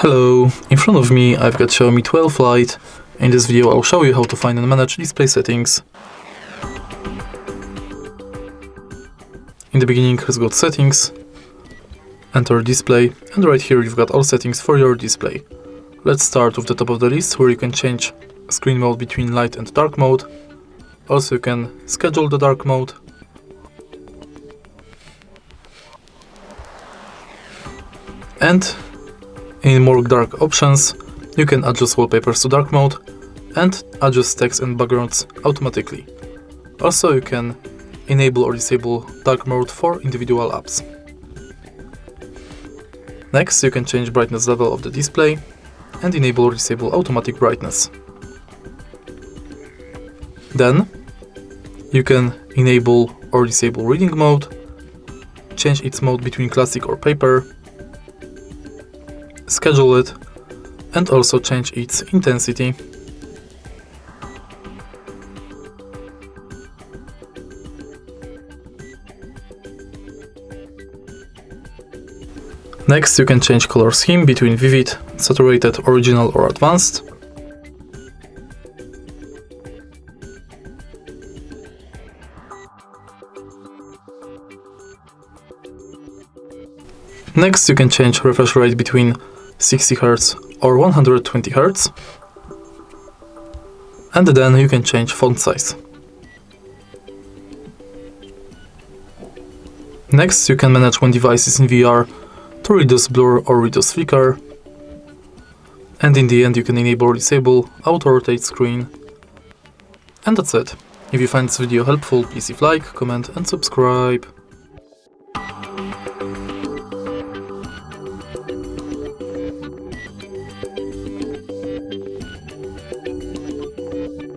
Hello, in front of me I've got Xiaomi 12 Lite. In this video I'll show you how to find and manage display settings. In the beginning let's go to settings, enter display, and right here you've got all settings for your display. Let's start with the top of the list where you can change screen mode between light and dark mode. Also you can schedule the dark mode. And in more dark options, you can adjust wallpapers to dark mode and adjust text and backgrounds automatically. Also, you can enable or disable dark mode for individual apps. Next, you can change brightness level of the display and enable or disable automatic brightness. Then, you can enable or disable reading mode, change its mode between classic or paper, schedule it, and also change its intensity. Next, you can change color scheme between vivid, saturated, original or advanced. Next, you can change refresh rate between 60 Hz or 120 Hz. And then you can change font size. Next, you can manage when device is in VR to reduce blur or reduce flicker. And in the end, you can enable or disable auto rotate screen. And that's it. If you find this video helpful, please leave like, comment and subscribe.